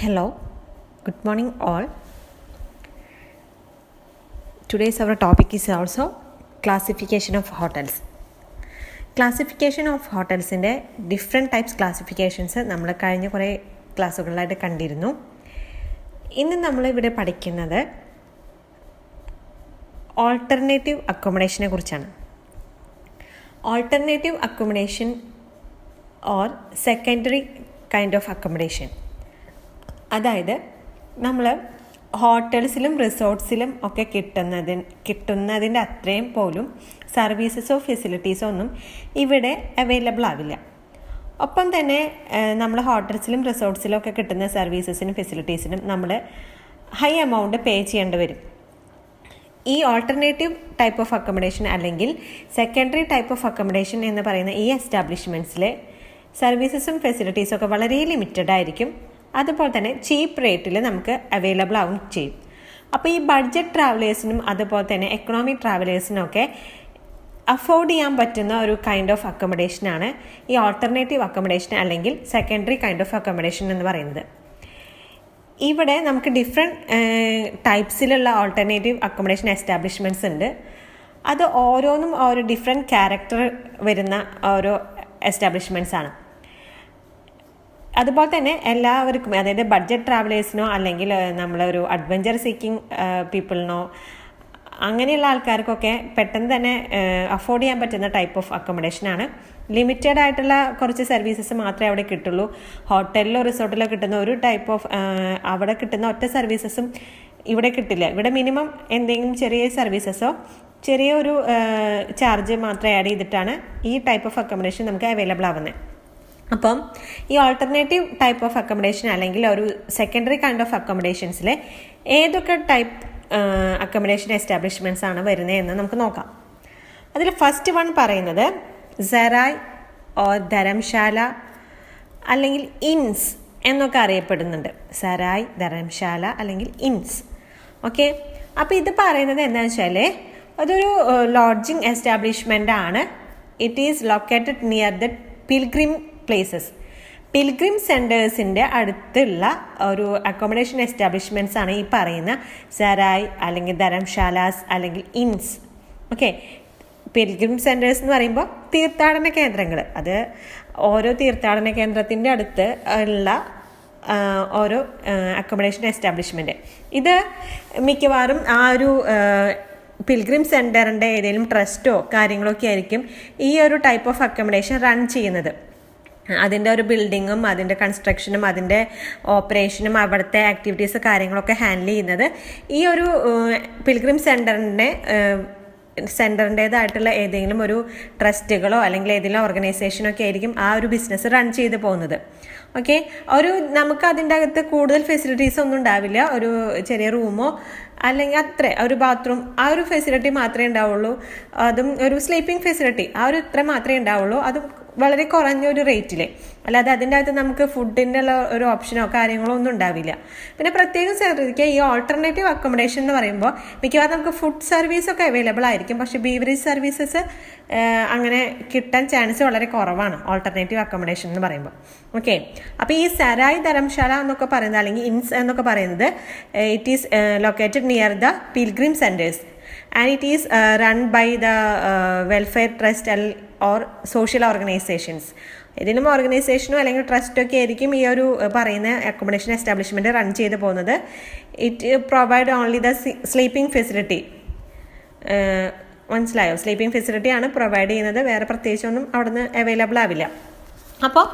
Hello, good morning all. Today's our topic is also classification of hotels. Classification of hotelsന്റെ different types classifications നമ്മൾ കഴിഞ്ഞ കുറേ ക്ലാസ്സുകളിലായിട്ട് കണ്ടിരുന്നു. ഇന്ന് നമ്മൾ ഇവിടെ പഠിക്കുന്നത് ഓൾട്ടർനേറ്റീവ് അക്കോമഡേഷനെ കുറിച്ചാണ്. Alternative accommodation or secondary kind of accommodation, അതായത് നമ്മൾ ഹോട്ടൽസിലും റിസോർട്ട്സിലും ഒക്കെ കിട്ടുന്നതിൻ്റെ അത്രയും പോലും സർവീസസോ ഫെസിലിറ്റീസോ ഒന്നും ഇവിടെ അവൈലബിൾ ആവില്ല. ഒപ്പം തന്നെ നമ്മൾ ഹോട്ടൽസിലും റിസോർട്ട്സിലും ഒക്കെ കിട്ടുന്ന സർവീസസിനും ഫെസിലിറ്റീസിനും നമ്മൾ ഹൈ എമൗണ്ട് പേ ചെയ്യേണ്ടി വരും. ഈ ഓൾട്ടർനേറ്റീവ് ടൈപ്പ് ഓഫ് അക്കോമഡേഷൻ അല്ലെങ്കിൽ സെക്കൻഡറി ടൈപ്പ് ഓഫ് അക്കോമഡേഷൻ എന്ന് പറയുന്ന ഈ എസ്റ്റാബ്ലിഷ്മെൻറ്റ്സിലെ സർവീസസും ഫെസിലിറ്റീസും ഒക്കെ വളരെ ലിമിറ്റഡ് ആയിരിക്കും. അതുപോലെ തന്നെ ചീപ്പ് റേറ്റിൽ നമുക്ക് അവൈലബിൾ ആവും ചെയ്യും. അപ്പോൾ ഈ ബഡ്ജറ്റ് ട്രാവലേഴ്സിനും അതുപോലെ തന്നെ എക്കണോമിക് ട്രാവലേഴ്സിനും ഒക്കെ അഫോർഡ് ചെയ്യാൻ പറ്റുന്ന ഒരു കൈൻഡ് ഓഫ് അക്കോമഡേഷനാണ് ഈ ഓൾട്ടർനേറ്റീവ് അക്കോമഡേഷൻ അല്ലെങ്കിൽ സെക്കൻഡറി കൈൻഡ് ഓഫ് അക്കോമഡേഷൻ എന്ന് പറയുന്നത്. ഇവിടെ നമുക്ക് ഡിഫറെൻറ്റ് ടൈപ്സിലുള്ള ഓൾട്ടർനേറ്റീവ് അക്കോമഡേഷൻ എസ്റ്റാബ്ലിഷ്മെൻറ്റ്സ് ഉണ്ട്. അത് ഓരോന്നും ഓരോ ഡിഫറെൻറ്റ് ക്യാരക്ടർ വരുന്ന ഓരോ എസ്റ്റാബ്ലിഷ്മെൻറ്റ്സ് ആണ്. അതുപോലെ തന്നെ എല്ലാവർക്കും, അതായത് ബഡ്ജറ്റ് ട്രാവലേഴ്സിനോ അല്ലെങ്കിൽ നമ്മളൊരു അഡ്വഞ്ചർ സീക്കിംഗ് പീപ്പിളിനോ അങ്ങനെയുള്ള ആൾക്കാർക്കൊക്കെ പെട്ടെന്ന് തന്നെ അഫോർഡ് ചെയ്യാൻ പറ്റുന്ന ടൈപ്പ് ഓഫ് അക്കോമഡേഷനാണ്. ലിമിറ്റഡ് ആയിട്ടുള്ള കുറച്ച് സർവീസസ് മാത്രമേ അവിടെ കിട്ടുള്ളൂ. ഹോട്ടലിലോ റിസോർട്ടിലോ കിട്ടുന്ന ഒരു ടൈപ്പ് ഓഫ് അവിടെ കിട്ടുന്ന ഒറ്റ സർവീസസും ഇവിടെ കിട്ടില്ല. ഇവിടെ മിനിമം എന്തെങ്കിലും ചെറിയ സർവീസസോ ചെറിയൊരു ചാർജ് മാത്രം ആഡ് ചെയ്തിട്ടാണ് ഈ ടൈപ്പ് ഓഫ് അക്കോമഡേഷൻ നമുക്ക് അവൈലബിൾ ആവുന്നത്. അപ്പം ഈ ഓൾട്ടർനേറ്റീവ് ടൈപ്പ് ഓഫ് അക്കോമഡേഷൻ അല്ലെങ്കിൽ ഒരു സെക്കൻഡറി കൈൻഡ് ഓഫ് അക്കോമഡേഷൻസിൽ ഏതൊക്കെ ടൈപ്പ് അക്കോമഡേഷൻ എസ്റ്റാബ്ലിഷ്മെൻറ്റ്സ് ആണ് വരുന്നത് എന്ന് നമുക്ക് നോക്കാം. അതിൽ ഫസ്റ്റ് വൺ പറയുന്നത് സറായ് ഓർ ധരംശാല അല്ലെങ്കിൽ ഇൻസ് എന്നൊക്കെ അറിയപ്പെടുന്നുണ്ട്. സറായ്, ധരംശാല അല്ലെങ്കിൽ ഇൻസ്. ഓക്കെ, അപ്പോൾ ഇത് പറയുന്നത് എന്താണെന്ന് വെച്ചാൽ അതൊരു ലോഡ്ജിങ് എസ്റ്റാബ്ലിഷ്മെൻ്റ് ആണ്. It is located near the pilgrim places. Pilgrim സെൻറ്റേഴ്സിൻ്റെ അടുത്തുള്ള ഒരു അക്കോമഡേഷൻ എസ്റ്റാബ്ലിഷ്മെൻറ്റ്സ് ആണ് ഈ പറയുന്ന സറായ് അല്ലെങ്കിൽ ധരംശാലാസ് അല്ലെങ്കിൽ ഇൻസ്. ഓക്കെ, പിൽഗ്രിം സെൻറ്റേഴ്സ് എന്ന് പറയുമ്പോൾ തീർത്ഥാടന കേന്ദ്രങ്ങൾ, അത് ഓരോ തീർത്ഥാടന കേന്ദ്രത്തിൻ്റെ അടുത്ത് ഉള്ള ഓരോ അക്കോമഡേഷൻ എസ്റ്റാബ്ലിഷ്മെൻറ്റ്. ഇത് മിക്കവാറും ആ ഒരു പിൽഗ്രിം സെൻറ്ററിൻ്റെ ഏതെങ്കിലും ട്രസ്റ്റോ കാര്യങ്ങളോ ഒക്കെ ആയിരിക്കും ഈ ഒരു ടൈപ്പ് ഓഫ് അക്കോമഡേഷൻ റൺ ചെയ്യുന്നത്. അതിൻ്റെ ഒരു ബിൽഡിങ്ങും അതിൻ്റെ കൺസ്ട്രക്ഷനും അതിൻ്റെ ഓപ്പറേഷനും അവിടുത്തെ ആക്ടിവിറ്റീസ് കാര്യങ്ങളൊക്കെ ഹാൻഡിൽ ചെയ്യുന്നത് ഈ ഒരു പിൽഗ്രിം സെൻറ്ററിൻ്റേതായിട്ടുള്ള ഏതെങ്കിലും ഒരു ട്രസ്റ്റുകളോ അല്ലെങ്കിൽ ഏതെങ്കിലും ഓർഗനൈസേഷനോ ഒക്കെ ആയിരിക്കും ആ ഒരു ബിസിനസ് റൺ ചെയ്ത് പോകുന്നത്. ഓക്കെ, നമുക്ക് അതിൻ്റെ അകത്ത് കൂടുതൽ ഫെസിലിറ്റീസ് ഒന്നും ഉണ്ടാവില്ല. ഒരു ചെറിയ റൂമോ അല്ലെങ്കിൽ അത്ര ഒരു ബാത്റൂം, ആ ഒരു ഫെസിലിറ്റി മാത്രമേ ഉണ്ടാവുള്ളൂ. അതും ഒരു സ്ലീപ്പിംഗ് ഫെസിലിറ്റി, ആ ഒരു ഇത്ര മാത്രമേ ഉണ്ടാവുള്ളൂ. അതും വളരെ കുറഞ്ഞ ഒരു റേറ്റിൽ. അല്ലാതെ അതിൻ്റെ അകത്ത് നമുക്ക് ഫുഡിൻ്റെ ഉള്ള ഒരു ഓപ്ഷനോ കാര്യങ്ങളോ ഒന്നും ഉണ്ടാവില്ല. പിന്നെ പ്രത്യേകം ശ്രദ്ധിക്കുക, ഈ ഓൾട്ടർനേറ്റീവ് അക്കോമഡേഷൻ എന്ന് പറയുമ്പോൾ മിക്കവാറും നമുക്ക് ഫുഡ് സർവീസൊക്കെ അവൈലബിൾ ആയിരിക്കും. പക്ഷേ ബീവറേജ് സർവീസസ് അങ്ങനെ കിട്ടാൻ ചാൻസ് വളരെ കുറവാണ് ഓൾട്ടർനേറ്റീവ് അക്കോമഡേഷൻ എന്ന് പറയുമ്പോൾ. ഓക്കെ, അപ്പോൾ ഈ സരായ്, ധരംശാല എന്നൊക്കെ പറയുന്നത് അല്ലെങ്കിൽ ഇൻസ് എന്നൊക്കെ പറയുന്നത് it is located near the pilgrim centres and it is run by the welfare trust or social organizations. ഏതെങ്കിലും ഓർഗനൈസേഷനോ അല്ലെങ്കിൽ ട്രസ്റ്റൊക്കെ ആയിരിക്കും ഈ ഒരു പറയുന്ന അക്കോമഡേഷൻ എസ്റ്റാബ്ലിഷ്മെൻറ്റ് റൺ ചെയ്ത് പോകുന്നത്. It provide only the sleeping facility. മനസ്സിലായോ? സ്ലീപ്പിംഗ് ഫെസിലിറ്റിയാണ് പ്രൊവൈഡ് ചെയ്യുന്നത്, വേറെ പ്രത്യേകിച്ചൊന്നും അവിടുന്ന് അവൈലബിൾ ആവില്ല. അപ്പോൾ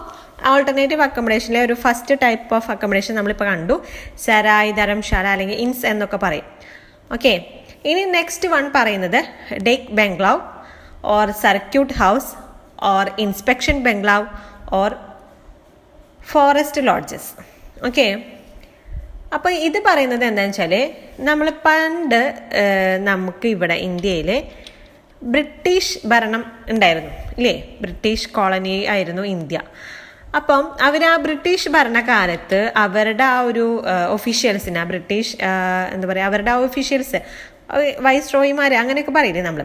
ഓൾട്ടർനേറ്റീവ് അക്കോമഡേഷനിലെ ഒരു ഫസ്റ്റ് ടൈപ്പ് ഓഫ് അക്കോമഡേഷൻ നമ്മളിപ്പോൾ കണ്ടു, സരായ്, ധരംശാല അല്ലെങ്കിൽ ഇൻസ് എന്നൊക്കെ പറയും. ഓക്കെ, ഇനി നെക്സ്റ്റ് വൺ പറയുന്നത് dak bungalow or circuit house or inspection bungalow or forest lodges. Okay, അപ്പോൾ ഇത് പറയുന്നത് എന്താണെന്ന് വെച്ചാൽ നമ്മൾ പണ്ട് നമുക്ക് ഇവിടെ ഇന്ത്യയിൽ ബ്രിട്ടീഷ് ഭരണം ഉണ്ടായിരുന്നു ഇല്ലേ? ബ്രിട്ടീഷ് കോളനി ആയിരുന്നു ഇന്ത്യ. അപ്പം അവർ ആ ബ്രിട്ടീഷ് ഭരണകാലത്ത് അവരുടെ ആ ഒരു ഒഫീഷ്യൽസിന്, ബ്രിട്ടീഷ് എന്താ പറയുക, അവരുടെ ആ ഒഫീഷ്യൽസ് വൈസ്രോയിമാർ അങ്ങനെയൊക്കെ പറയില്ലേ നമ്മൾ,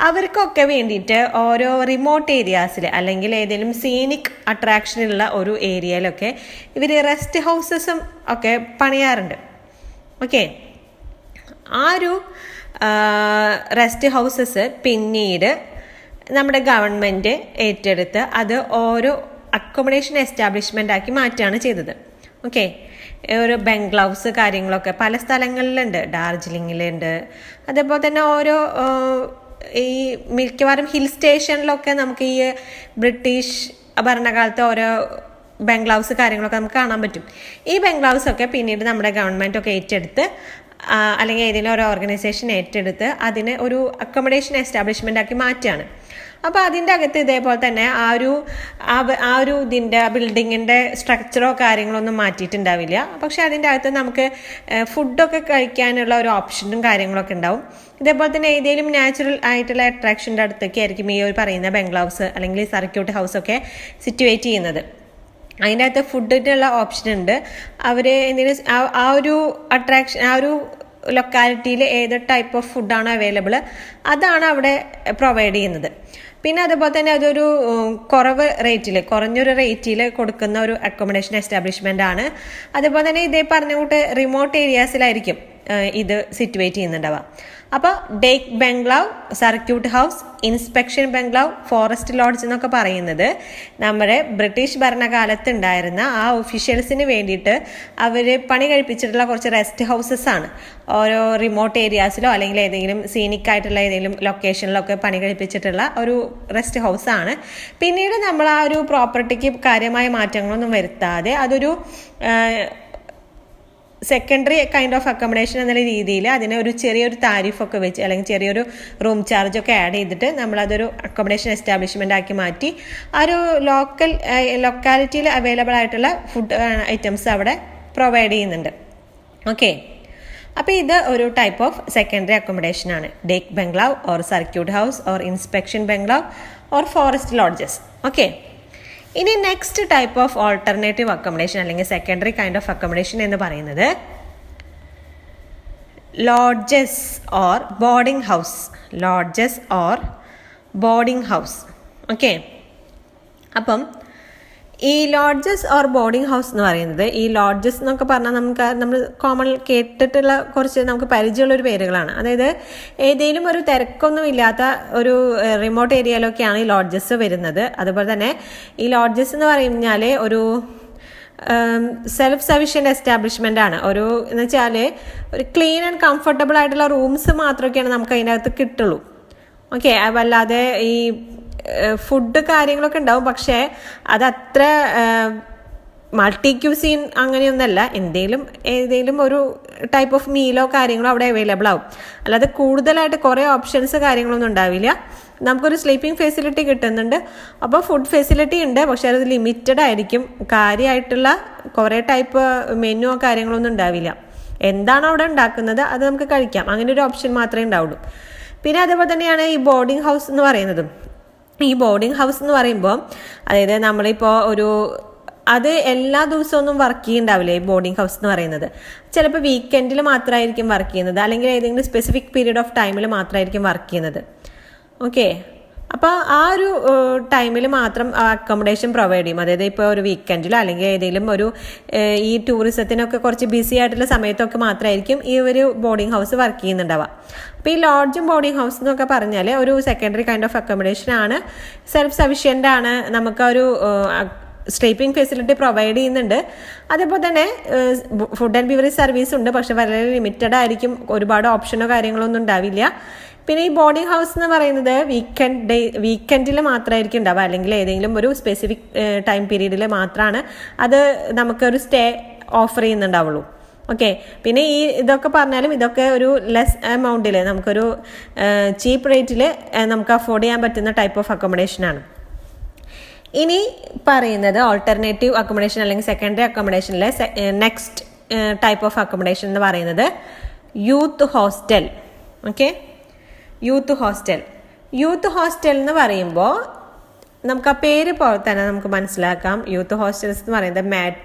അവർക്കൊക്കെ വേണ്ടിയിട്ട് ഓരോ റിമോട്ട് ഏരിയാസിൽ അല്ലെങ്കിൽ ഏതെങ്കിലും സീനിക് അട്രാക്ഷനുള്ള ഒരു ഏരിയയിലൊക്കെ ഇവർ റെസ്റ്റ് ഹൗസസും ഒക്കെ പണിയാറുണ്ട്. ഓക്കെ, ആ ഒരു റെസ്റ്റ് ഹൗസസ് പിന്നീട് നമ്മുടെ ഗവൺമെൻറ് ഏറ്റെടുത്ത് അത് ഓരോ അക്കോമഡേഷൻ എസ്റ്റാബ്ലിഷ്മെൻ്റ് ആക്കി മാറ്റുകയാണ് ചെയ്തത്. ഓക്കെ, ഒരു ബംഗ്ലാവ്സ് കാര്യങ്ങളൊക്കെ പല സ്ഥലങ്ങളിലുണ്ട്, ഡാർജിലിങ്ങിലുണ്ട്, അതേപോലെ തന്നെ ഓരോ ഈ മിക്കവാറും ഹിൽ സ്റ്റേഷനിലൊക്കെ നമുക്ക് ഈ ബ്രിട്ടീഷ് ഭരണകാലത്ത് ഓരോ ബംഗ്ലാവ്സ് കാര്യങ്ങളൊക്കെ നമുക്ക് കാണാൻ പറ്റും. ഈ ബംഗ്ലാവ്സൊക്കെ പിന്നീട് നമ്മുടെ ഗവൺമെൻറ്റൊക്കെ ഏറ്റെടുത്ത് അല്ലെങ്കിൽ ഏതെങ്കിലും ഒരു ഓർഗനൈസേഷൻ ഏറ്റെടുത്ത് അതിനെ ഒരു അക്കോമഡേഷൻ എസ്റ്റാബ്ലിഷ്മെൻ്റ് ആക്കി മാറ്റുകയാണ്. അപ്പോൾ അതിൻ്റെ അകത്ത് ഇതേപോലെ തന്നെ ആ ഒരു ഇതിൻ്റെ ബിൽഡിങ്ങിൻ്റെ സ്ട്രക്ചറോ കാര്യങ്ങളോ ഒന്നും മാറ്റിയിട്ടുണ്ടാവില്ല. പക്ഷെ അതിൻ്റെ അകത്ത് നമുക്ക് ഫുഡൊക്കെ കഴിക്കാനുള്ള ഒരു ഓപ്ഷനും കാര്യങ്ങളൊക്കെ ഉണ്ടാവും. ഇതേപോലെ തന്നെ ഏതെങ്കിലും നാച്ചുറൽ ആയിട്ടുള്ള അട്രാക്ഷൻ്റെ അടുത്തൊക്കെ ആയിരിക്കും ഈ ഒരു പറയുന്ന ബംഗ്ലാവ്സ് അല്ലെങ്കിൽ സർക്യൂട്ട് ഹൗസൊക്കെ സിറ്റുവേറ്റ് ചെയ്യുന്നത്. അതിൻ്റെ അകത്ത് ഫുഡിനുള്ള ഓപ്ഷൻ ഉണ്ട്. അവർ എന്തെങ്കിലും ആ ഒരു അട്രാക്ഷൻ ആ ഒരു ലൊക്കാലിറ്റിയിൽ ഏത് ടൈപ്പ് ഓഫ് ഫുഡാണ് അവൈലബിൾ അതാണ് അവിടെ പ്രൊവൈഡ് ചെയ്യുന്നത്. പിന്നെ അതുപോലെ തന്നെ അതൊരു കുറഞ്ഞൊരു റേറ്റിൽ കൊടുക്കുന്ന ഒരു അക്കോമഡേഷൻ എസ്റ്റാബ്ലിഷ്മെൻ്റ് ആണ്. അതുപോലെ തന്നെ ഇതേ പറഞ്ഞ കൂട്ട് റിമോട്ട് ഏരിയാസിലായിരിക്കും ഇത് സിറ്റുവേറ്റ് ചെയ്യുന്നുണ്ടാവുക. അപ്പോൾ ഡേക്ക് ബംഗ്ലാവ്, സർക്യൂട്ട് ഹൗസ്, ഇൻസ്പെക്ഷൻ ബംഗ്ലാവ്, ഫോറസ്റ്റ് ലോഡ്ജ് എന്നൊക്കെ പറയുന്നത് നമ്മുടെ ബ്രിട്ടീഷ് ഭരണകാലത്ത് ഉണ്ടായിരുന്ന ആ ഒഫീഷ്യൽസിന് വേണ്ടിയിട്ട് അവർ പണി കഴിപ്പിച്ചിട്ടുള്ള കുറച്ച് റെസ്റ്റ് ഹൗസസ് ആണ്. ഓരോ റിമോട്ട് ഏരിയാസിലോ അല്ലെങ്കിൽ ഏതെങ്കിലും സീനിക് ആയിട്ടുള്ള ഏതെങ്കിലും ലൊക്കേഷനിലൊക്കെ പണി കഴിപ്പിച്ചിട്ടുള്ള ഒരു റെസ്റ്റ് ഹൗസാണ്. പിന്നീട് നമ്മൾ ആ ഒരു പ്രോപ്പർട്ടിക്ക് കാര്യമായ മാറ്റങ്ങളൊന്നും വരുത്താതെ അതൊരു സെക്കൻഡറി കൈൻഡ് ഓഫ് അക്കോമഡേഷൻ എന്ന രീതിയിൽ അതിനെ ഒരു ചെറിയൊരു താരിഫൊക്കെ വെച്ച് അല്ലെങ്കിൽ ചെറിയൊരു റൂം ചാർജൊക്കെ ആഡ് ചെയ്തിട്ട് നമ്മളതൊരു അക്കോമഡേഷൻ എസ്റ്റാബ്ലിഷ്മെൻ്റ് ആക്കി മാറ്റി ആ ഒരു ലൊക്കാലിറ്റിയിൽ അവൈലബിൾ ആയിട്ടുള്ള ഫുഡ് ഐറ്റംസ് അവിടെ പ്രൊവൈഡ് ചെയ്യുന്നുണ്ട്. ഓക്കെ, അപ്പോൾ ഇത് ഒരു ടൈപ്പ് ഓഫ് സെക്കൻഡറി അക്കോമഡേഷൻ ആണ്. Dak bungalow or circuit house or inspection bungalow or forest lodges. Okay, ഇനി next type of alternative accommodation അല്ലെങ്കിൽ സെക്കൻഡറി കൈൻഡ് ഓഫ് അക്കോമഡേഷൻ എന്ന് പറയുന്നത് lodges or boarding house. Lodges or boarding house. Okay, അപ്പം ഈ lodges or boarding house എന്ന് പറയുന്നത്, ഈ lodges എന്നൊക്കെ പറഞ്ഞാൽ നമ്മൾ കോമൺ കേട്ടിട്ടുള്ള കുറച്ച് നമുക്ക് പരിചയമുള്ളൊരു പേരുകളാണ്. അതായത് ഏതെങ്കിലും ഒരു തിരക്കൊന്നും ഇല്ലാത്ത ഒരു റിമോട്ട് ഏരിയയിലൊക്കെയാണ് ഈ ലോഡ്ജസ് വരുന്നത്. അതുപോലെ തന്നെ ഈ ലോഡ്ജസ് എന്ന് പറഞ്ഞാൽ ഒരു സെൽഫ് സഫിഷ്യൻ്റ് എസ്റ്റാബ്ലിഷ്മെൻ്റ് ആണ്. എന്ന് വെച്ചാൽ ഒരു ക്ലീൻ ആൻഡ് കംഫർട്ടബിൾ ആയിട്ടുള്ള റൂംസ് മാത്രമൊക്കെയാണ് നമുക്ക് അതിനകത്ത് കിട്ടുള്ളൂ. ഓക്കെ, അതല്ലാതെ ഈ ഫുഡ് കാര്യങ്ങളൊക്കെ ഉണ്ടാവും, പക്ഷേ അതത്ര മൾട്ടി ക്യൂസീൻ അങ്ങനെയൊന്നല്ല. ഏതെങ്കിലും ഒരു ടൈപ്പ് ഓഫ് മീലോ കാര്യങ്ങളോ അവിടെ അവൈലബിൾ ആവും. അല്ലാതെ കൂടുതലായിട്ട് കുറേ ഓപ്ഷൻസ് കാര്യങ്ങളൊന്നും ഉണ്ടാവില്ല. നമുക്കൊരു സ്ലീപ്പിംഗ് ഫെസിലിറ്റി കിട്ടുന്നുണ്ട്, അപ്പോൾ ഫുഡ് ഫെസിലിറ്റി ഉണ്ട്, പക്ഷേ അത് ലിമിറ്റഡ് ആയിരിക്കും. കാര്യമായിട്ടുള്ള കുറേ ടൈപ്പ് മെനുവോ കാര്യങ്ങളൊന്നും ഉണ്ടാവില്ല. എന്താണോ അവിടെ ഉണ്ടാക്കുന്നത് അത് നമുക്ക് കഴിക്കാം, അങ്ങനെ ഒരു ഓപ്ഷൻ മാത്രമേ ഉണ്ടാവുള്ളൂ. പിന്നെ അതുപോലെ തന്നെയാണ് ഈ ബോർഡിംഗ് ഹൗസ് എന്ന് പറയുന്നതും. ഈ ബോർഡിംഗ് ഹൗസ് എന്ന് പറയുമ്പോൾ അതായത് നമ്മളിപ്പോൾ അത് എല്ലാ ദിവസമൊന്നും വർക്ക് ചെയ്യുന്നുണ്ടാവില്ല. ഈ ബോർഡിംഗ് ഹൗസ് എന്ന് പറയുന്നത് ചിലപ്പോൾ വീക്കെൻഡിൽ മാത്രമായിരിക്കും വർക്ക് ചെയ്യുന്നത്, അല്ലെങ്കിൽ ഏതെങ്കിലും സ്പെസിഫിക് പീരീഡ് ഓഫ് ടൈമിൽ മാത്രമായിരിക്കും വർക്ക് ചെയ്യുന്നത്. ഓക്കെ, അപ്പോൾ ആ ഒരു ടൈമിൽ മാത്രം അക്കോമഡേഷൻ പ്രൊവൈഡ് ചെയ്യും. അതായത് ഇപ്പോൾ ഒരു വീക്കെൻഡിലോ അല്ലെങ്കിൽ ഏതെങ്കിലും ഈ ടൂറിസത്തിനൊക്കെ കുറച്ച് ബിസി ആയിട്ടുള്ള സമയത്തൊക്കെ മാത്രമായിരിക്കും ഈ ഒരു ബോർഡിംഗ് ഹൗസ് വർക്ക് ചെയ്യുന്നുണ്ടാവുക. അപ്പോൾ ഈ ലോഡ്ജും ബോർഡിംഗ് ഹൗസ് എന്നൊക്കെ പറഞ്ഞാൽ ഒരു സെക്കൻഡറി കൈൻഡ് ഓഫ് അക്കോമഡേഷൻ ആണ്. സെൽഫ് സഫിഷ്യൻ്റ് ആണ്. നമുക്കൊരു സ്ലീപ്പിംഗ് ഫെസിലിറ്റി പ്രൊവൈഡ് ചെയ്യുന്നുണ്ട്. അതേപോലെ തന്നെ ഫുഡ് ആൻഡ് ബിവറേജ് സർവീസ് ഉണ്ട്, പക്ഷെ വളരെ ലിമിറ്റഡ് ആയിരിക്കും. ഒരുപാട് ഓപ്ഷനോ കാര്യങ്ങളോ ഒന്നും ഉണ്ടാവില്ല. പിന്നെ ഈ ബോർഡിംഗ് ഹൗസ് എന്ന് പറയുന്നത് വീക്കെൻഡിൽ മാത്രമായിരിക്കും ഉണ്ടാവുക, അല്ലെങ്കിൽ ഏതെങ്കിലും ഒരു സ്പെസിഫിക് ടൈം പീരീഡിൽ മാത്രമാണ് അത് നമുക്കൊരു സ്റ്റേ ഓഫർ ചെയ്യുന്നുണ്ടാവുള്ളൂ. ഓക്കെ, പിന്നെ ഇതൊക്കെ പറഞ്ഞാലും ഇതൊക്കെ ഒരു ലെസ് എമൗണ്ടിൽ നമുക്കൊരു ചീപ്പ് റേറ്റിൽ നമുക്ക് അഫോർഡ് ചെയ്യാൻ പറ്റുന്ന ടൈപ്പ് ഓഫ് അക്കോമഡേഷനാണ്. ഇനി പറയുന്നത് ഓൾട്ടർനേറ്റീവ് അക്കോമഡേഷൻ അല്ലെങ്കിൽ സെക്കൻഡറി അക്കോമഡേഷനിലെ നെക്സ്റ്റ് ടൈപ്പ് ഓഫ് അക്കോമഡേഷൻ എന്ന് പറയുന്നത് youth hostel. Okay, youth hostel എന്ന് പറയുമ്പോൾ നമുക്ക് ആ പേര് പോലെ തന്നെ നമുക്ക് മനസ്സിലാക്കാം. യൂത്ത് ഹോസ്റ്റൽസ് എന്ന് പറയുന്നത്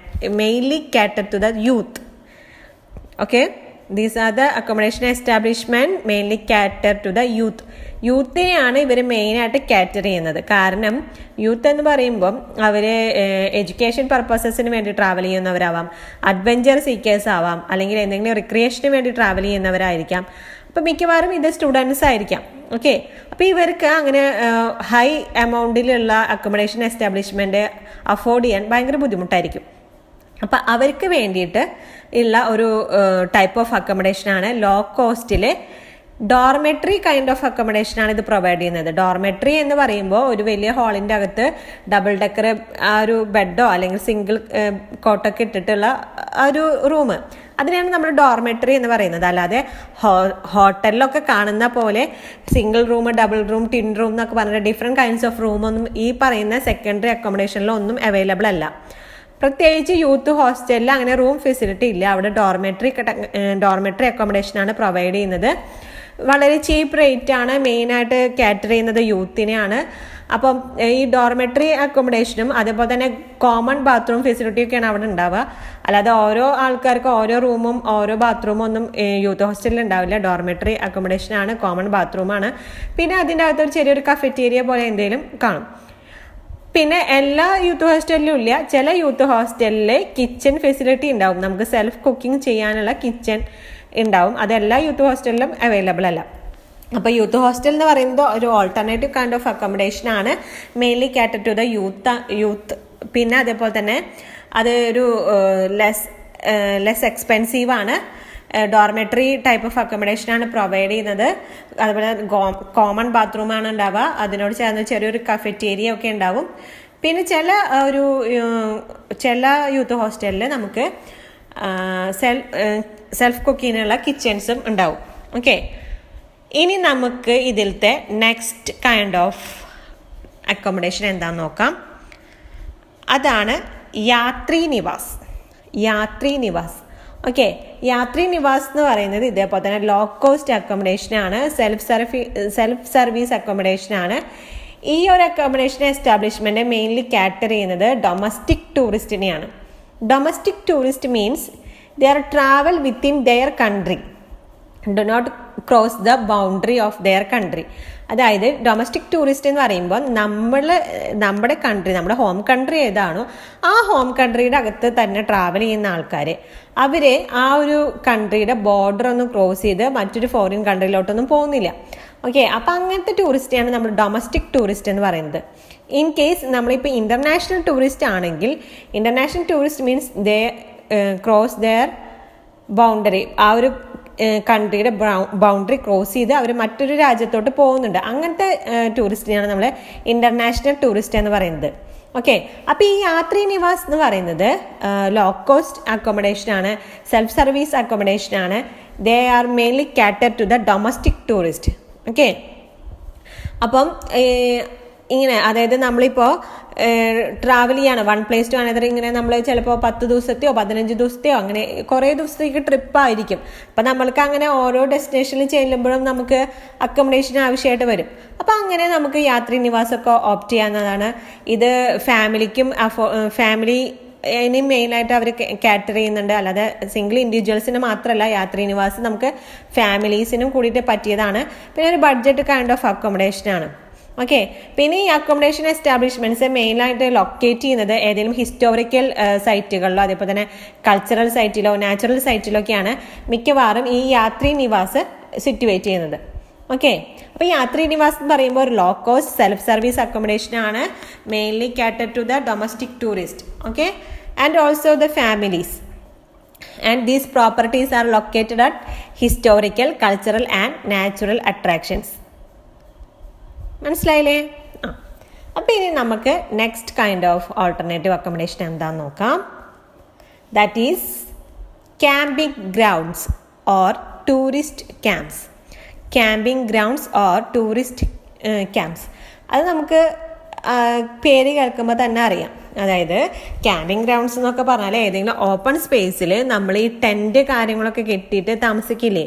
mainly cater to the youth. Okay, these are the accommodation establishment mainly cater to the youth. യൂത്തിനെയാണ് ഇവർ മെയിനായിട്ട് കാറ്റർ ചെയ്യുന്നത്. കാരണം യൂത്ത് എന്ന് പറയുമ്പം അവർ എഡ്യൂക്കേഷൻ പർപ്പസസിന് വേണ്ടി ട്രാവൽ ചെയ്യുന്നവരാവാം, അഡ്വഞ്ചർ സീക്കേഴ്സ് ആവാം, അല്ലെങ്കിൽ എന്തെങ്കിലും റിക്രിയേഷന് വേണ്ടി ട്രാവൽ ചെയ്യുന്നവരായിരിക്കാം. അപ്പോൾ മിക്കവാറും ഇത് സ്റ്റുഡൻസ് ആയിരിക്കാം. ഓക്കെ, അപ്പോൾ ഇവർക്ക് അങ്ങനെ ഹൈ എമൗണ്ടിലുള്ള അക്കോമഡേഷൻ എസ്റ്റാബ്ലിഷ്മെൻറ്റ് അഫോർഡ് ചെയ്യാൻ ഭയങ്കര ബുദ്ധിമുട്ടായിരിക്കും. അപ്പം അവർക്ക് വേണ്ടിയിട്ട് ഉള്ള ഒരു ടൈപ്പ് ഓഫ് അക്കോമഡേഷനാണ് ലോ കോസ്റ്റിൽ ഡോർമെട്രി കൈൻഡ് ഓഫ് അക്കോമഡേഷനാണ് ഇത് പ്രൊവൈഡ് ചെയ്യുന്നത്. ഡോർമെട്രി എന്ന് പറയുമ്പോൾ ഒരു വലിയ ഹാളിൻ്റെ അകത്ത് ഡബിൾ ഡെക്കർ ആ ഒരു ബെഡോ അല്ലെങ്കിൽ സിംഗിൾ കോട്ടൊക്കെ ഇട്ടിട്ടുള്ള ആ ഒരു റൂം, അതിനാണ് നമ്മൾ ഡോർമെട്രി എന്ന് പറയുന്നത്. അല്ലാതെ ഹോട്ടലിലൊക്കെ കാണുന്ന പോലെ single room, double room, tin room എന്നൊക്കെ പറഞ്ഞിട്ട് ഡിഫറെൻറ്റ് കൈൻഡ്സ് ഓഫ് റൂമൊന്നും ഈ പറയുന്ന സെക്കൻഡറി അക്കോമഡേഷനിലൊന്നും അവൈലബിൾ അല്ല. പ്രത്യേകിച്ച് യൂത്ത് ഹോസ്റ്റലിൽ അങ്ങനെ റൂം ഫെസിലിറ്റി ഇല്ല. അവിടെ ഡോർമെട്രി അക്കോമഡേഷനാണ് പ്രൊവൈഡ് ചെയ്യുന്നത്. വളരെ ചീപ്പ് റേറ്റ് ആണ്. മെയിനായിട്ട് കാറ്റർ ചെയ്യുന്നത് യൂത്തിനെയാണ്. അപ്പം ഈ ഡോർമെട്രി അക്കോമഡേഷനും അതേപോലെ തന്നെ കോമൺ ബാത്റൂം ഫെസിലിറ്റിയൊക്കെയാണ് അവിടെ ഉണ്ടാവുക. അല്ലാതെ ഓരോ ആൾക്കാർക്കും ഓരോ റൂമും ഓരോ ബാത്റൂമും ഒന്നും യൂത്ത് ഹോസ്റ്റലിൽ ഉണ്ടാവില്ല. ഡോർമെട്രി അക്കോമഡേഷനാണ്, കോമൺ ബാത്റൂമാണ്. പിന്നെ അതിൻ്റെ അകത്തൊരു ചെറിയൊരു കഫറ്റേരിയ പോലെ എന്തെങ്കിലും കാണും. പിന്നെ എല്ലാ യൂത്ത് ഹോസ്റ്റലിലും ഇല്ല. ചില യൂത്ത് ഹോസ്റ്റലിൽ കിച്ചൺ ഫെസിലിറ്റി ഉണ്ടാവും. നമുക്ക് സെൽഫ് കുക്കിംഗ് ചെയ്യാനുള്ള കിച്ചൺ ഉണ്ടാവും. അതെല്ലാ യൂത്ത് ഹോസ്റ്റലിലും അവൈലബിൾ അല്ല. അപ്പോൾ യൂത്ത് ഹോസ്റ്റൽ എന്ന് പറയുന്നത് ഒരു ഓൾട്ടർനേറ്റീവ് കൈൻഡ് ഓഫ് അക്കോമഡേഷൻ ആണ്, mainly cater to the youth. പിന്നെ അതേപോലെ തന്നെ അത് ഒരു ലെസ് എക്സ്പെൻസീവ് ആണ്. ഡോർമെട്രി ടൈപ്പ് ഓഫ് അക്കോമഡേഷനാണ് പ്രൊവൈഡ് ചെയ്യുന്നത്. അതുപോലെ കോമൺ ബാത്റൂമാണ് ഉണ്ടാവുക. അതിനോട് ചേർന്ന് ചെറിയൊരു കഫറ്റേരിയ ഒക്കെ ഉണ്ടാവും. പിന്നെ ചില യൂത്ത് ഹോസ്റ്റലിൽ നമുക്ക് സെൽഫ് കുക്കിങ്ങിനുള്ള കിച്ചൺസും ഉണ്ടാവും. ഓക്കെ, ഇനി നമുക്ക് ഇതിലത്തെ നെക്സ്റ്റ് കൈൻഡ് ഓഫ് അക്കോമഡേഷൻ എന്താണെന്ന് നോക്കാം. അതാണ് യാത്രി നിവാസ്. ഓക്കെ, യാത്രി നിവാസ് എന്ന് പറയുന്നത് ഇതേപോലെ തന്നെ ലോ കോസ്റ്റ് അക്കോമഡേഷനാണ്, സെൽഫ് സർവീസ് അക്കോമഡേഷനാണ്. ഈ ഒരു അക്കോമഡേഷൻ എസ്റ്റാബ്ലിഷ്മെൻറ്റ് മെയിൻലി കാറ്റർ ചെയ്യുന്നത് ഡൊമസ്റ്റിക് ടൂറിസ്റ്റിനെയാണ്. Domestic tourist means they are travel within their country, do not cross the boundary of their country. അതായത് ഡൊമസ്റ്റിക് ടൂറിസ്റ്റ് എന്ന് പറയുമ്പോൾ നമ്മുടെ കൺട്രി, നമ്മുടെ ഹോം കൺട്രി ഏതാണോ ആ ഹോം കൺട്രിയുടെ അകത്ത് തന്നെ ട്രാവൽ ചെയ്യുന്ന ആൾക്കാർ, അവർ ആ ഒരു കൺട്രിയുടെ ബോർഡർ ഒന്നും ക്രോസ് ചെയ്ത് മറ്റൊരു ഫോറിൻ കൺട്രിയിലോട്ടൊന്നും പോകുന്നില്ല. ഓക്കെ, അപ്പം അങ്ങനത്തെ ടൂറിസ്റ്റിയാണ് നമ്മൾ ഡൊമസ്റ്റിക് ടൂറിസ്റ്റ് എന്ന് പറയുന്നത്. ഇൻ കേസ് നമ്മളിപ്പോൾ ഇൻ്റർനാഷണൽ ടൂറിസ്റ്റ് ആണെങ്കിൽ, international tourist means they cross their boundary, ആ ഒരു കൺട്രിയുടെ ബൗണ്ടറി ക്രോസ് ചെയ്ത് അവർ മറ്റൊരു രാജ്യത്തോട്ട് പോകുന്നുണ്ട്. അങ്ങനത്തെ ടൂറിസ്റ്റിനെയാണ് നമ്മൾ ഇൻ്റർനാഷണൽ ടൂറിസ്റ്റ് എന്ന് പറയുന്നത്. ഓക്കെ, അപ്പോൾ ഈ യാത്രി നിവാസ് എന്ന് പറയുന്നത് ലോ കോസ്റ്റ് അക്കോമഡേഷനാണ്, സെൽഫ് സർവീസ് അക്കോമഡേഷനാണ്. They are mainly cater to the domestic tourist. Okay, അപ്പം ഇങ്ങനെ, അതായത് നമ്മളിപ്പോൾ ട്രാവൽ ചെയ്യാണ് വൺ പ്ലേസ് ടു അനദർ. ഇങ്ങനെ നമ്മൾ ചിലപ്പോൾ 10 ദിവസത്തെയോ 15 ദിവസത്തെയോ അങ്ങനെ കുറേ ദിവസത്തേക്ക് ട്രിപ്പായിരിക്കും. അപ്പം നമ്മൾക്ക് അങ്ങനെ ഓരോ ഡെസ്റ്റിനേഷനിൽ ചെല്ലുമ്പോഴും നമുക്ക് അക്കോമഡേഷൻ ആവശ്യമായിട്ട് വരും. അപ്പം അങ്ങനെ നമുക്ക് യാത്രി നിവാസമൊക്കെ ഓപ്റ്റ് ചെയ്യാവുന്നതാണ്. ഇത് ഫാമിലി ഇനി മെയിനായിട്ട് അവർ കാറ്റർ ചെയ്യുന്നുണ്ട്. അല്ലാതെ സിംഗിൾ ഇൻഡിവിജ്വൽസിന് മാത്രമല്ല, യാത്രി നിവാസം നമുക്ക് ഫാമിലീസിനും കൂടിയിട്ട് പറ്റിയതാണ്. പിന്നെ ഒരു ബഡ്ജറ്റ് കൈൻഡ് ഓഫ് അക്കോമഡേഷനാണ്. ഓക്കെ, പിന്നെ ഈ അക്കോമഡേഷൻ എസ്റ്റാബ്ലിഷ്മെൻറ്റ്സ് മെയിനായിട്ട് ലൊക്കേറ്റ് ചെയ്യുന്നത് ഏതെങ്കിലും ഹിസ്റ്റോറിക്കൽ സൈറ്റുകളിലോ അതേപോലെ തന്നെ കൾച്ചറൽ സൈറ്റിലോ നാച്ചുറൽ സൈറ്റിലോ ഒക്കെയാണ് മിക്കവാറും ഈ യാത്രി നിവാസ് സിറ്റുവേറ്റ് ചെയ്യുന്നത്. ഓക്കെ, അപ്പോൾ യാത്രി നിവാസ് എന്ന് പറയുമ്പോൾ ഒരു low cost self service accommodation ആണ്, mainly cater to the domestic tourist. Okay, and also the families. And these properties are located at historical, cultural and natural attractions. മനസ്സിലായില്ലേ? അപ്പോൾ ഇനി നമുക്ക് next kind of alternative accommodation എന്താണെന്ന് നോക്കാം. That is camping grounds or tourist camps. Camping grounds or tourist camps, അത് നമുക്ക് പേര് കേൾക്കുമ്പോൾ തന്നെ അറിയാം. അതായത് ക്യാമ്പിംഗ് ഗ്രൗണ്ട്സ് എന്നൊക്കെ പറഞ്ഞാൽ ഏതെങ്കിലും ഓപ്പൺ സ്പേസിൽ നമ്മൾ ഈ ടെൻറ്റ് കാര്യങ്ങളൊക്കെ കെട്ടിയിട്ട് താമസിക്കില്ലേ,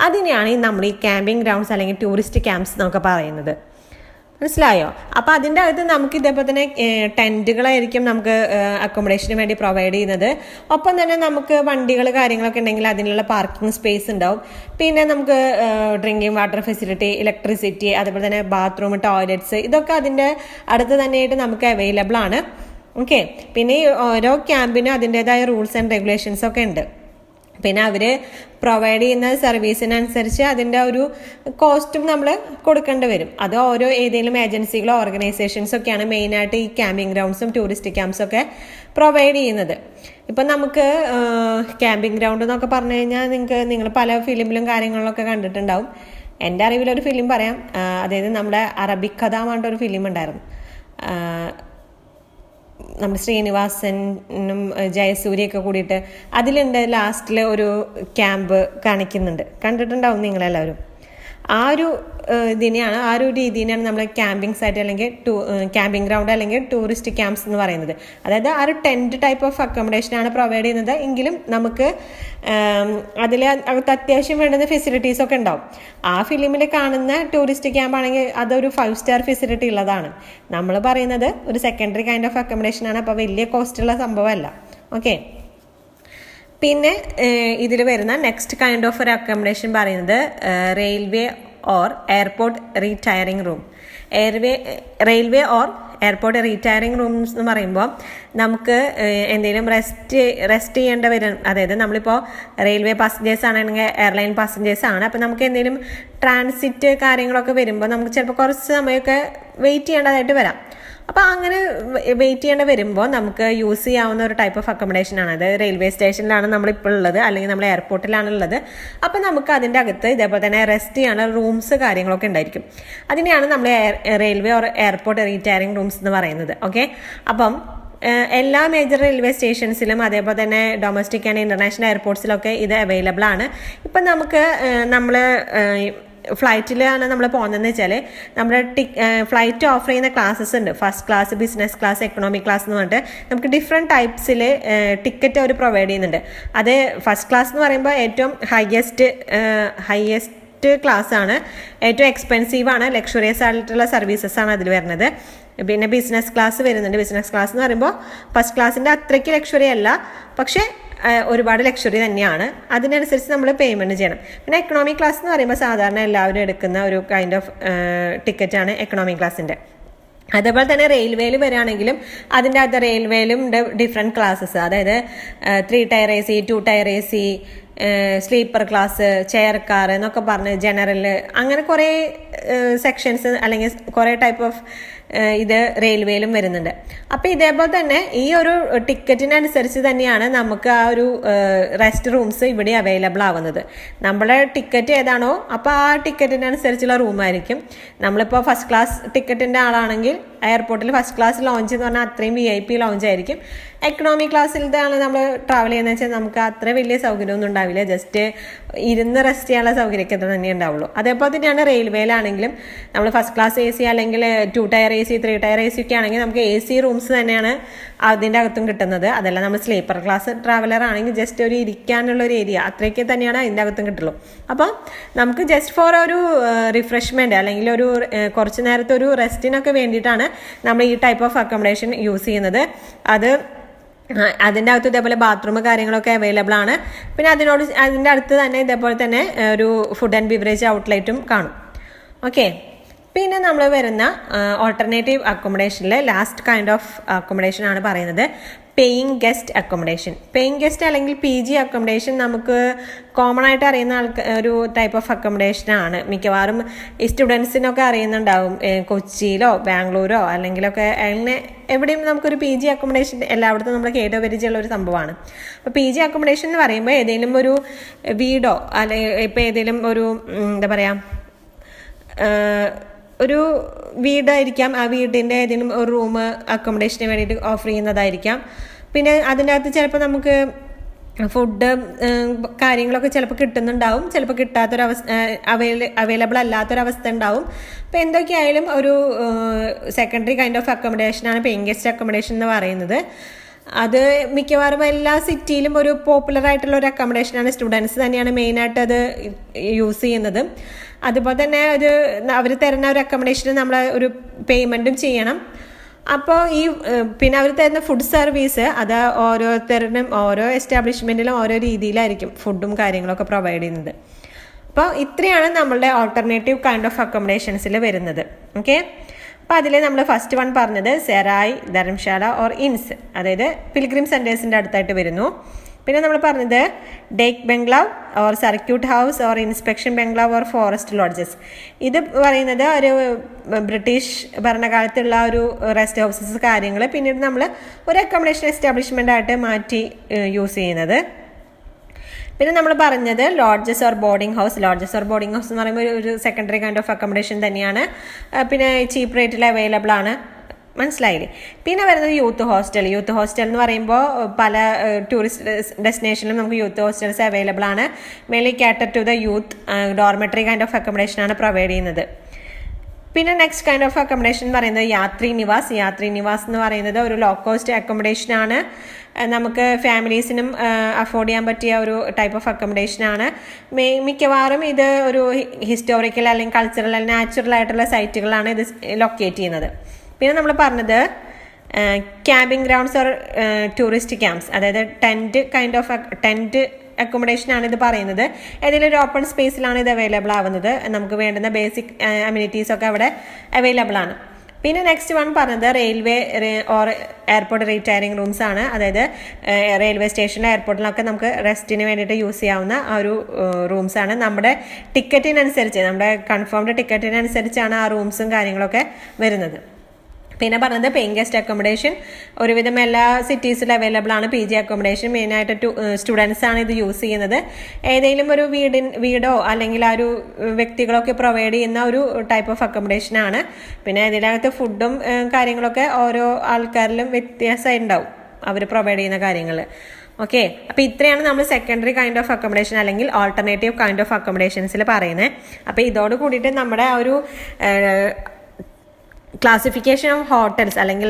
അതിനെയാണ് നമ്മൾ ഈ ക്യാമ്പിംഗ് ഗ്രൗണ്ട്സ് അല്ലെങ്കിൽ ടൂറിസ്റ്റ് ക്യാമ്പ്സ് എന്നൊക്കെ പറയുന്നത്. മനസ്സിലായോ? അപ്പോൾ അതിൻ്റെ അകത്ത് നമുക്ക് ഇതേപോലെ തന്നെ ടെൻറ്റുകളായിരിക്കും നമുക്ക് അക്കോമഡേഷന് വേണ്ടി പ്രൊവൈഡ് ചെയ്യുന്നത്. ഒപ്പം തന്നെ നമുക്ക് വണ്ടികൾ കാര്യങ്ങളൊക്കെ ഉണ്ടെങ്കിൽ അതിനുള്ള പാർക്കിംഗ് സ്പേസ് ഉണ്ടാവും. പിന്നെ നമുക്ക് ഡ്രിങ്കിങ് വാട്ടർ ഫെസിലിറ്റി, ഇലക്ട്രിസിറ്റി, അതുപോലെ തന്നെ ബാത്റൂം, ടോയ്ലറ്റ്സ്, ഇതൊക്കെ അതിൻ്റെ അടുത്ത് തന്നെയായിട്ട് നമുക്ക് അവൈലബിൾ ആണ്. ഓക്കെ. പിന്നെ ഈ ഓരോ ക്യാമ്പിനും അതിൻ്റെതായ റൂൾസ് ആൻഡ് റെഗുലേഷൻസ് ഒക്കെ ഉണ്ട്. പിന്നെ അവർ പ്രൊവൈഡ് ചെയ്യുന്ന സർവീസിനനുസരിച്ച് അതിൻ്റെ ഒരു കോസ്റ്റും നമ്മൾ കൊടുക്കേണ്ടി വരും. അത് ഓരോ ഏതെങ്കിലും ഏജൻസികളോ ഓർഗനൈസേഷൻസൊക്കെയാണ് മെയിനായിട്ട് ഈ ക്യാമ്പിംഗ് ഗ്രൗണ്ട്സും ടൂറിസ്റ്റ് ക്യാമ്പ്സൊക്കെ പ്രൊവൈഡ് ചെയ്യുന്നത്. ഇപ്പം നമുക്ക് ക്യാമ്പിംഗ് ഗ്രൗണ്ട് എന്നൊക്കെ പറഞ്ഞു കഴിഞ്ഞാൽ നിങ്ങൾ പല ഫിലിമിലും കാര്യങ്ങളിലൊക്കെ കണ്ടിട്ടുണ്ടാവും. എൻ്റെ അറിവിലൊരു ഫിലിം പറയാം. അതായത് നമ്മുടെ അറബിക് കഥ പറഞ്ഞിട്ടൊരു ഫിലിം ഉണ്ടായിരുന്നു. നമ്മുടെ ശ്രീനിവാസനും ജയസൂര്യയൊക്കെ കൂടിയിട്ട് അതിലുണ്ട് ലാസ്റ്റിൽ ഒരു ക്യാമ്പ് കാണിക്കുന്നുണ്ട്. കണ്ടിട്ടുണ്ടാവും നിങ്ങളെല്ലാവരും. ആ ഒരു രീതിയാണ് നമ്മൾ ക്യാമ്പിംഗ് സൈറ്റ് അല്ലെങ്കിൽ ക്യാമ്പിംഗ് ഗ്രൗണ്ട് അല്ലെങ്കിൽ ടൂറിസ്റ്റ് ക്യാമ്പ്സ് എന്ന് പറയുന്നത്. അതായത് ആ ഒരു ടെൻറ്റ് ടൈപ്പ് ഓഫ് അക്കോമഡേഷനാണ് പ്രൊവൈഡ് ചെയ്യുന്നത്. എങ്കിലും നമുക്ക് അതിൽ അത്യാവശ്യം വേണ്ടുന്ന ഫെസിലിറ്റീസ് ഒക്കെ ഉണ്ടാവും. ആ ഫിലിമിൽ കാണുന്ന ടൂറിസ്റ്റ് ക്യാമ്പ് ആണെങ്കിൽ അതൊരു 5 സ്റ്റാർ ഫെസിലിറ്റി ഉള്ളതാണ്. നമ്മൾ പറയുന്നത് ഒരു സെക്കൻഡറി കൈൻഡ് ഓഫ് അക്കോമഡേഷനാണ്. അപ്പോൾ വലിയ കോസ്റ്റുള്ള സംഭവമല്ല. ഓക്കെ. പിന്നെ ഇതിൽ വരുന്ന നെക്സ്റ്റ് കൈൻഡ് ഓഫ് ഒരു അക്കോമഡേഷൻ പറയുന്നത് railway or airport retiring room. Railway or airport retiring rooms എന്ന് പറയുമ്പോൾ നമുക്ക് എന്തെങ്കിലും റെസ്റ്റ് ചെയ്യേണ്ടി വരും. അതായത് നമ്മളിപ്പോൾ റെയിൽവേ പാസഞ്ചേഴ്സ് ആണെങ്കിൽ എയർലൈൻ പാസഞ്ചേഴ്സ് ആണ്. അപ്പോൾ നമുക്ക് എന്തെങ്കിലും ട്രാൻസിറ്റ് കാര്യങ്ങളൊക്കെ വരുമ്പോൾ നമുക്ക് ചിലപ്പോൾ കുറച്ച് സമയമൊക്കെ വെയിറ്റ് ചെയ്യേണ്ടതായിട്ട് വരാം. അപ്പോൾ അങ്ങനെ വെയിറ്റ് ചെയ്യേണ്ടി വരുമ്പോൾ നമുക്ക് യൂസ് ചെയ്യാവുന്ന ഒരു ടൈപ്പ് ഓഫ് അക്കോമഡേഷൻ ആണ്. അത് റെയിൽവേ സ്റ്റേഷനിലാണ് നമ്മളിപ്പോൾ ഉള്ളത്, അല്ലെങ്കിൽ നമ്മൾ എയർപോർട്ടിലാണ് ഉള്ളത്. അപ്പോൾ നമുക്ക് അതിൻ്റെ അകത്ത് ഇതേപോലെ തന്നെ റെസ്റ്റ് ചെയ്യാനുള്ള റൂംസ് കാര്യങ്ങളൊക്കെ ഉണ്ടായിരിക്കും. അതിനെയാണ് നമ്മൾ railway or airport retiring rooms എന്ന് പറയുന്നത്. ഓക്കെ. അപ്പം എല്ലാ മേജർ റെയിൽവേ സ്റ്റേഷൻസിലും അതേപോലെ തന്നെ ഡൊമസ്റ്റിക് ആൻഡ് ഇൻ്റർനാഷണൽ എയർപോർട്ട്സിലൊക്കെ ഇത് അവൈലബിൾ ആണ്. ഇപ്പം നമുക്ക് നമ്മൾ ഫ്ലൈറ്റിലാണ് നമ്മൾ പോകുന്നതെന്ന് വെച്ചാൽ നമ്മുടെ ഫ്ലൈറ്റ് ഓഫർ ചെയ്യുന്ന ക്ലാസ്സസ് ഉണ്ട്. First class, business class, economic class എന്ന് പറഞ്ഞിട്ട് നമുക്ക് ഡിഫറെൻറ്റ് ടൈപ്സിൽ ടിക്കറ്റ് അവർ പ്രൊവൈഡ് ചെയ്യുന്നുണ്ട്. അത് ഫസ്റ്റ് ക്ലാസ് എന്ന് പറയുമ്പോൾ ഏറ്റവും ഹയസ്റ്റ് ക്ലാസ് ആണ്, ഏറ്റവും എക്സ്പെൻസീവ് ആണ്, ലക്ഷറിയസ് ആയിട്ടുള്ള സർവീസസ് ആണ് അതിൽ വരുന്നത്. പിന്നെ ബിസിനസ് ക്ലാസ് വരുന്നുണ്ട്. ബിസിനസ് ക്ലാസ് എന്ന് പറയുമ്പോൾ ഫസ്റ്റ് ക്ലാസ്സിൻ്റെ അത്രയ്ക്ക് ലക്ഷറി അല്ല, പക്ഷേ ഒരുപാട് ലക്ഷറി തന്നെയാണ്. അതിനനുസരിച്ച് നമ്മൾ പേയ്മെൻറ്റ് ചെയ്യണം. പിന്നെ എക്കണോമിക് ക്ലാസ് എന്ന് പറയുമ്പോൾ സാധാരണ എല്ലാവരും എടുക്കുന്ന ഒരു കൈൻഡ് ഓഫ് ടിക്കറ്റാണ് എക്കണോമിക് ക്ലാസ്സിൻ്റെ. അതേപോലെ തന്നെ റെയിൽവേയിൽ വരികയാണെങ്കിലും അതിൻ്റെ അകത്ത് റെയിൽവേയിലും ഡിഫറെൻറ്റ് ക്ലാസ്സസ്, അതായത് 3 tier AC, 2 tier AC, sleeper class, chair car എന്നൊക്കെ പറഞ്ഞ് ജനറൽ, അങ്ങനെ കുറേ സെക്ഷൻസ് അല്ലെങ്കിൽ കുറേ ടൈപ്പ് ഓഫ് ഇത് റെയിൽവേയിലും വരുന്നുണ്ട്. അപ്പോൾ ഇതേപോലെ തന്നെ ഈ ഒരു ടിക്കറ്റിനനുസരിച്ച് തന്നെയാണ് നമുക്ക് ആ ഒരു റെസ്റ്റ് റൂംസ് ഇവിടെ അവൈലബിൾ ആവുന്നത്. നമ്മുടെ ടിക്കറ്റ് ഏതാണോ അപ്പോൾ ആ ടിക്കറ്റിനനുസരിച്ചുള്ള റൂമായിരിക്കും. നമ്മളിപ്പോൾ ഫസ്റ്റ് ക്ലാസ് ടിക്കറ്റിൻ്റെ ആളാണെങ്കിൽ എയർപോർട്ടിൽ ഫസ്റ്റ് ക്ലാസ് ലോഞ്ച് എന്ന് പറഞ്ഞാൽ അത്രയും VIP ലോഞ്ച് ആയിരിക്കും. എക്കണോമിക് ക്ലാസ്സിലാണ് നമ്മൾ ട്രാവൽ ചെയ്യുന്നത് വെച്ചാൽ നമുക്ക് അത്ര വലിയ സൗകര്യമൊന്നും ഉണ്ടാവില്ല. ജസ്റ്റ് ഇരുന്ന് റെസ്റ്റ് ചെയ്യാനുള്ള സൗകര്യമൊക്കെ തന്നെ ഉണ്ടാവുള്ളൂ. അതേപോലെ തന്നെയാണ് റെയിൽവേയിലാണെങ്കിലും നമ്മൾ ഫസ്റ്റ് ക്ലാസ് AC അല്ലെങ്കിൽ 2 ടയർ AC, 3 ടയർ AC ഒക്കെ ആണെങ്കിൽ നമുക്ക് AC റൂംസ് തന്നെയാണ് അതിൻ്റെ അകത്തും കിട്ടുന്നത്. അതല്ല നമ്മൾ സ്ലീപ്പർ ക്ലാസ് ട്രാവലർ ആണെങ്കിൽ ജസ്റ്റ് ഒരു ഇരിക്കാനുള്ളൊരു ഏരിയ അത്രയൊക്കെ തന്നെയാണ് അതിൻ്റെ അകത്തും കിട്ടുള്ളൂ. അപ്പോൾ നമുക്ക് ജസ്റ്റ് ഫോർ ഒരു റിഫ്രഷ്മെൻറ്റ് അല്ലെങ്കിൽ ഒരു കുറച്ച് നേരത്തെ ഒരു റെസ്റ്റിനൊക്കെ വേണ്ടിയിട്ടാണ് നമ്മൾ ഈ ടൈപ്പ് ഓഫ് അക്കോമഡേഷൻ യൂസ് ചെയ്യുന്നത്. അതിൻ്റെ അകത്ത് ഇതേപോലെ ബാത്റൂം കാര്യങ്ങളൊക്കെ അവൈലബിൾ ആണ്. പിന്നെ അതിൻ്റെ അടുത്ത് തന്നെ ഇതേപോലെ തന്നെ ഒരു ഫുഡ് ആൻഡ് ബിവറേജ് ഔട്ട്ലെറ്റും കാണും. ഓക്കെ. പിന്നെ നമ്മൾ വരുന്ന ഓൾട്ടർനേറ്റീവ് അക്കോമഡേഷനിലെ ലാസ്റ്റ് കൈൻഡ് ഓഫ് അക്കോമഡേഷൻ ആണ് പറയുന്നത് paying guest accommodation. Paying guest അല്ലെങ്കിൽ PG അക്കോമഡേഷൻ നമുക്ക് കോമൺ ആയിട്ട് അറിയുന്ന ഒരു ടൈപ്പ് ഓഫ് അക്കോമഡേഷൻ ആണ്. മിക്കവാറും ഈ സ്റ്റുഡൻസിനൊക്കെ അറിയുന്നുണ്ടാവും. കൊച്ചിയിലോ ബാംഗ്ലൂരോ അല്ലെങ്കിലൊക്കെ അങ്ങനെ എവിടെയും നമുക്കൊരു PG അക്കോമഡേഷൻ എല്ലായിടത്തും നമ്മൾ കേട്ടുപരിചയമുള്ള ഒരു സംഭവമാണ്. അപ്പോൾ PG അക്കോമഡേഷൻ എന്ന് പറയുമ്പോൾ ഏതെങ്കിലും ഒരു വീടോ അല്ലെങ്കിൽ ഇപ്പോൾ ഏതെങ്കിലും ഒരു എന്താ പറയുക ഒരു വീടായിരിക്കാം. ആ വീടിൻ്റെ ഏതെങ്കിലും ഒരു റൂം അക്കോമഡേഷന് വേണ്ടിയിട്ട് ഓഫർ ചെയ്യുന്നതായിരിക്കാം. പിന്നെ അതിൻ്റെ അകത്ത് ചിലപ്പോൾ നമുക്ക് ഫുഡ് കാര്യങ്ങളൊക്കെ ചിലപ്പോൾ കിട്ടുന്നുണ്ടാവും, ചിലപ്പോൾ കിട്ടാത്തൊരവസ്ഥ അവൈലബിൾ അല്ലാത്തൊരവസ്ഥ ഉണ്ടാവും. അപ്പോൾ എന്തൊക്കെയായാലും ഒരു സെക്കൻഡറി കൈൻഡ് ഓഫ് അക്കോമഡേഷനാണ് പേയിങ് ഗസ്റ്റ് അക്കോമഡേഷൻ എന്ന് പറയുന്നത്. അത് മിക്കവാറും എല്ലാ സിറ്റിയിലും ഒരു പോപ്പുലർ ആയിട്ടുള്ള ഒരു അക്കോമഡേഷനാണ്. സ്റ്റുഡൻസ് തന്നെയാണ് മെയിനായിട്ട് അത് യൂസ് ചെയ്യുന്നത്. അതുപോലെ തന്നെ അവർ തരുന്ന ഒരു അക്കോമഡേഷന് നമ്മൾ ഒരു പേയ്മെൻറ്റും ചെയ്യണം. അപ്പോൾ പിന്നെ അവർ തരുന്ന ഫുഡ് സർവീസ് അത് ഓരോരുത്തരും ഓരോ എസ്റ്റാബ്ലിഷ്മെൻറ്റിലും ഓരോ രീതിയിലായിരിക്കും ഫുഡും കാര്യങ്ങളൊക്കെ പ്രൊവൈഡ് ചെയ്യുന്നത്. അപ്പോൾ ഇത്രയാണ് നമ്മളുടെ ഓൾട്ടർനേറ്റീവ് കൈൻഡ് ഓഫ് അക്കോമഡേഷൻസിൽ വരുന്നത്. ഓക്കെ, അപ്പോൾ അതിൽ നമ്മൾ ഫസ്റ്റ് വൺ പറഞ്ഞത് സെറായ്, ധർമ്മശാല ഓർ ഇൻസ്, അതായത് പിൽഗ്രിം സെൻറ്റേഴ്സിൻ്റെ അടുത്തായിട്ട് വരുന്നു. പിന്നെ നമ്മൾ പറഞ്ഞത് dak bungalow or circuit house or inspection bungalow or forest lodges. ഇത് പറയുന്നത് ഒരു ബ്രിട്ടീഷ് ഭരണകാലത്തുള്ള ഒരു റെസ്റ്റ് ഹൗസസ് കാര്യങ്ങൾ പിന്നീട് നമ്മൾ ഒരു അക്കോമഡേഷൻ എസ്റ്റാബ്ലിഷ്മെൻ്റ് ആയിട്ട് മാറ്റി യൂസ് ചെയ്യുന്നത്. പിന്നെ നമ്മൾ പറഞ്ഞത് lodges or boarding house. Lodges or boarding house എന്ന് പറയുമ്പോൾ ഒരു സെക്കൻഡറി കൈൻഡ് ഓഫ് അക്കോമഡേഷൻ തന്നെയാണ്. പിന്നെ ചീപ്പ് റേറ്റിൽ അവൈലബിൾ ആണ്. മനസ്സിലായില്ലേ? പിന്നെ വരുന്നത് യൂത്ത് ഹോസ്റ്റൽ. യൂത്ത് ഹോസ്റ്റൽ എന്ന് പറയുമ്പോൾ പല ടൂറിസ്റ്റ് ഡെസ്റ്റിനേഷനിലും നമുക്ക് യൂത്ത് ഹോസ്റ്റൽസ് അവൈലബിൾ ആണ്. Mainly cater to the youth dormitory kind of accommodation ആണ് പ്രൊവൈഡ് ചെയ്യുന്നത്. പിന്നെ നെക്സ്റ്റ് കൈൻഡ് ഓഫ് അക്കോമഡേഷൻ എന്ന് പറയുന്നത് യാത്രി നിവാസ്. യാത്രി നിവാസ് എന്ന് പറയുന്നത് ഒരു ലോ കോസ്റ്റ് അക്കോമഡേഷൻ ആണ്. നമുക്ക് ഫാമിലീസിനും അഫോർഡ് ചെയ്യാൻ പറ്റിയ ഒരു ടൈപ്പ് ഓഫ് അക്കോമഡേഷൻ ആണ്. മിക്കവാറും ഇത് ഒരു ഹിസ്റ്റോറിക്കൽ അല്ലെങ്കിൽ കൾച്ചറൽ അല്ലെങ്കിൽ നാച്ചുറൽ ആയിട്ടുള്ള സൈറ്റുകളാണ് ഇത് ലൊക്കേറ്റ് ചെയ്യുന്നത്. പിന്നെ നമ്മൾ പറഞ്ഞത് camping grounds or tourist camps, അതായത് ടെൻറ്റ് അക്കോമഡേഷൻ ആണ് ഇത് പറയുന്നത്. ഏതെങ്കിലും ഒരു ഓപ്പൺ സ്പേസിലാണ് ഇത് അവൈലബിൾ ആവുന്നത്. നമുക്ക് വേണ്ടുന്ന ബേസിക് അമ്യൂണിറ്റീസ് ഒക്കെ അവിടെ അവൈലബിൾ ആണ്. പിന്നെ നെക്സ്റ്റ് വൺ പറഞ്ഞത് റെയിൽവേ ഓർ എയർപോർട്ട് റീറ്റയറിംഗ് റൂംസ് ആണ്. അതായത് റെയിൽവേ സ്റ്റേഷനിലും എയർപോർട്ടിലൊക്കെ നമുക്ക് റെസ്റ്റിന് വേണ്ടിയിട്ട് യൂസ് ചെയ്യാവുന്ന ആ ഒരു റൂംസ് ആണ്. നമ്മുടെ ടിക്കറ്റിനനുസരിച്ച്, നമ്മുടെ കൺഫേംഡ് ടിക്കറ്റിനനുസരിച്ചാണ് ആ റൂംസും കാര്യങ്ങളൊക്കെ വരുന്നത്. പിന്നെ പറഞ്ഞത് പേയിങ് ഗസ്റ്റ് അക്കോമഡേഷൻ. ഒരുവിധം എല്ലാ സിറ്റീസിലും അവൈലബിൾ ആണ് PG അക്കോമഡേഷൻ. മെയിനായിട്ട് സ്റ്റുഡൻസ് ആണ് ഇത് യൂസ് ചെയ്യുന്നത്. ഏതെങ്കിലും ഒരു വീടോ അല്ലെങ്കിൽ ആ ഒരു വ്യക്തികളൊക്കെ പ്രൊവൈഡ് ചെയ്യുന്ന ഒരു ടൈപ്പ് ഓഫ് അക്കോമഡേഷൻ ആണ്. പിന്നെ ഇതിനകത്ത് ഫുഡും കാര്യങ്ങളൊക്കെ ഓരോ ആൾക്കാരിലും വ്യത്യാസമായി ഉണ്ടാവും അവർ പ്രൊവൈഡ് ചെയ്യുന്ന കാര്യങ്ങൾ. ഓക്കെ, അപ്പോൾ ഇത്രയാണ് നമ്മൾ സെക്കൻഡറി കൈൻഡ് ഓഫ് അക്കോമഡേഷൻ അല്ലെങ്കിൽ ഓൾട്ടർനേറ്റീവ് കൈൻഡ് ഓഫ് അക്കോമഡേഷൻസിൽ പറയുന്നത്. അപ്പോൾ ഇതോട് കൂടിയിട്ട് നമ്മുടെ ആ ഒരു ക്ലാസിഫിക്കേഷൻ ഓഫ് ഹോട്ടൽസ് അല്ലെങ്കിൽ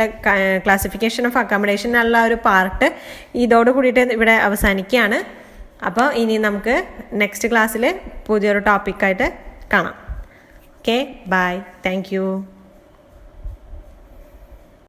ക്ലാസിഫിക്കേഷൻ ഓഫ് അക്കോമഡേഷൻ എന്നുള്ള ഒരു പാർട്ട് ഇതോട് കൂടിയിട്ട് ഇവിടെ അവസാനിക്കുകയാണ്. അപ്പോൾ ഇനി നമുക്ക് നെക്സ്റ്റ് ക്ലാസ്സിൽ പുതിയൊരു ടോപ്പിക്കായിട്ട് കാണാം. Okay, bye, thank U.